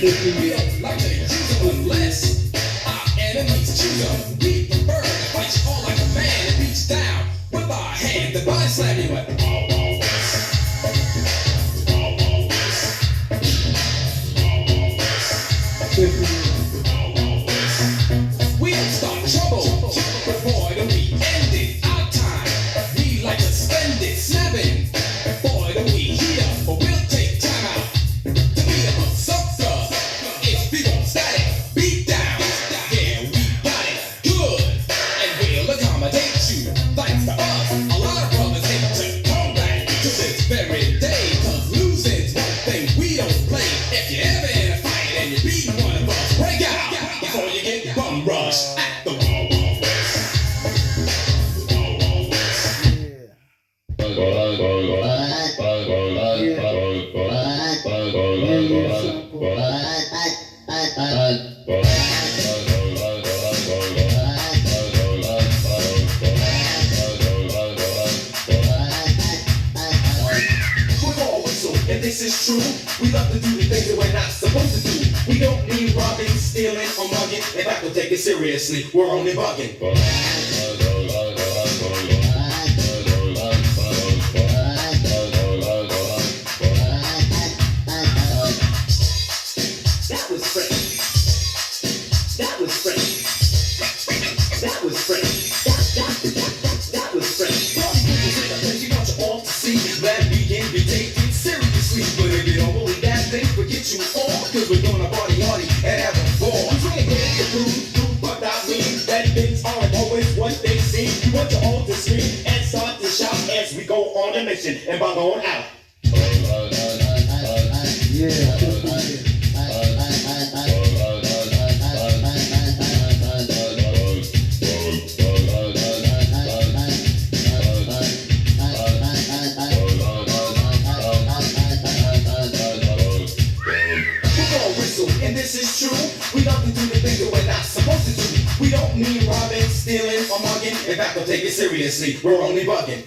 We don't like to use them unless our enemies choose them. We prefer to fight you all like a man and reach down with our hand to body slam you at all. We don't start trouble, but boy, do we end it. Our time, we like to spend it snapping. Boy, do we heat up, but we'll take time out to be a sucker. If we gon' static, beat down, yeah, we got it good, and we'll accommodate you. Thanks to us, a lot of brothers hate to come back to this very day, 'cause losing's one thing we don't play. If you're ever in a fight and you beat one of us, break out before you get bum rushed at the wall. And this is true, we love to do the things that we're not supposed to do. We don't mean robbing, stealing, or mugging. In fact, we'll take it seriously, we're only bugging. That was fresh. That was fresh. That was fresh. That was fresh. Party people say the things you want you all to see. That we can be taken seriously. But if you don't believe that, then forget you all. 'Cause we're gonna party hardy and have a ball. You ain't get the food, but I mean that things aren't always what they seem. You want you all to scream and start to shout as we go on a mission and bug on out. And this is true, we love to do the things that we're not supposed to do. We don't mean robbing, stealing, or mugging. In fact, we'll take it seriously, we're only bugging.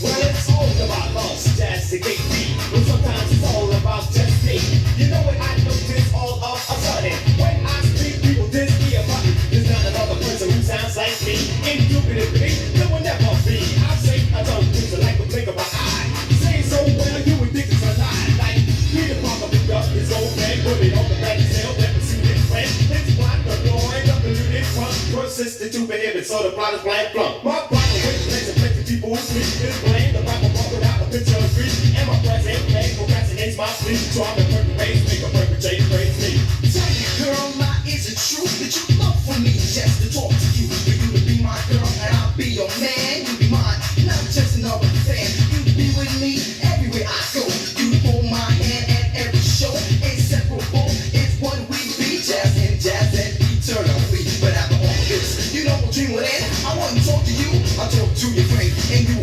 Well, it's all about us, just to get me. But sometimes it's all about just me. You know what I notice all of a sudden? When I speak, people diss me about it. There's not another person who sounds like me. Indubitably, there will never be. I say I don't things like the blink of my eye. Saying so well, you would think it's a lie. Like Peter Parker picked up his old man, put it on the back of his never seen his friend. His plot, the door, and up the unit front. Persistent to prohibit, so the plot is blank flunk. My problem with legs and plenty people who sleep is blame. The Bible walk without a picture of grief. And my present plan procrastinates my sleep. So I'm the perfect race, make a perpetrate, praise me. Tell me, girl, now is it true that you love for me just to talk to you? For you to be my girl and I'll be your man. You be mine, not just another fan. You be with me everywhere I go. You hold my hand at every show. Inseparable is what we be. Jazz and eternally. But after all this, you know what dream would end. I wouldn't talk to you, I talk to your friend and you.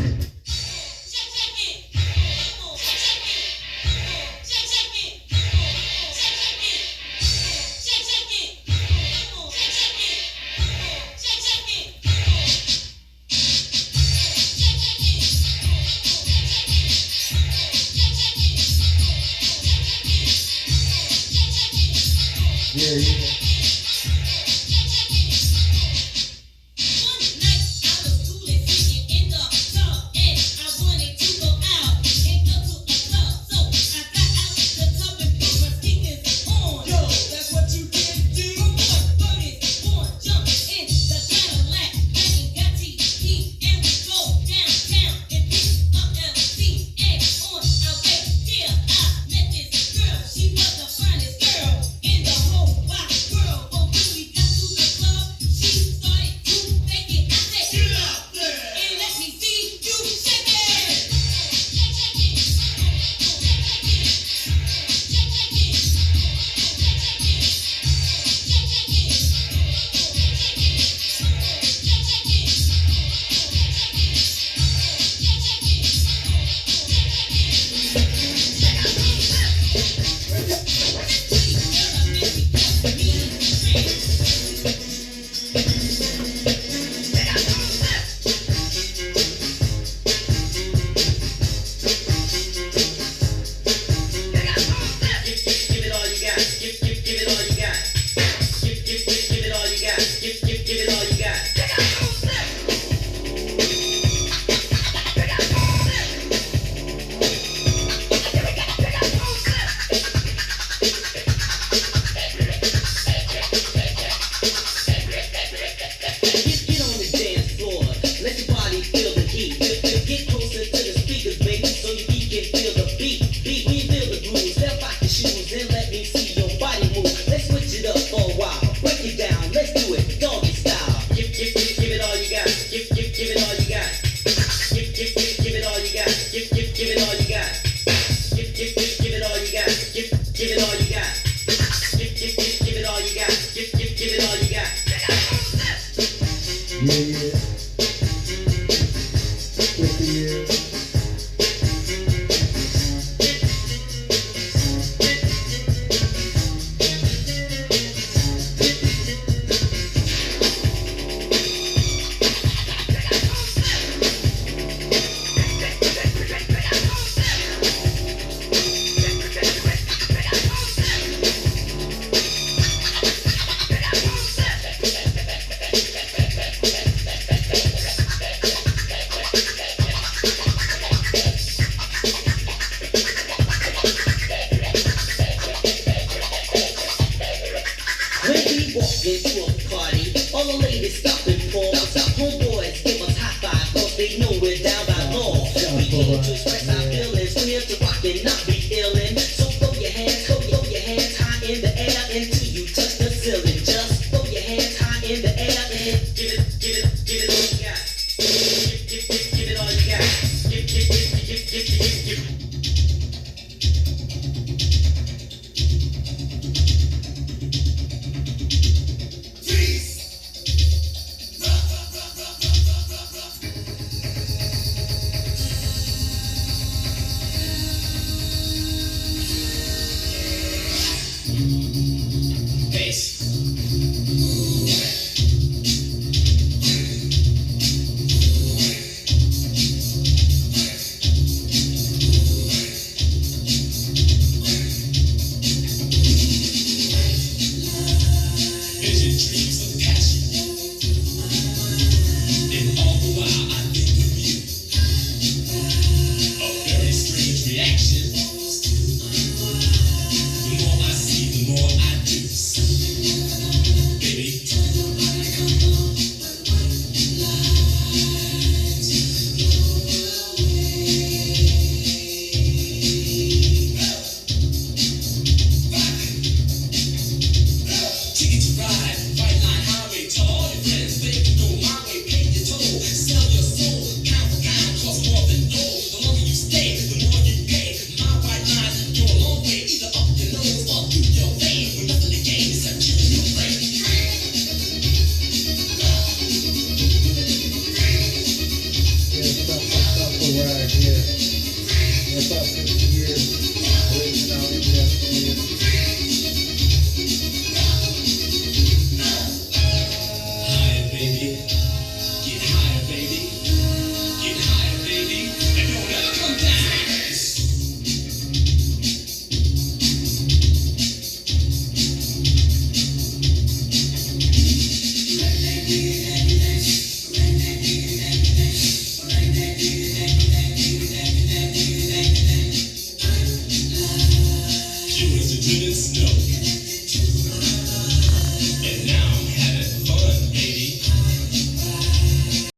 She was the finest girl in the whole wide Snow.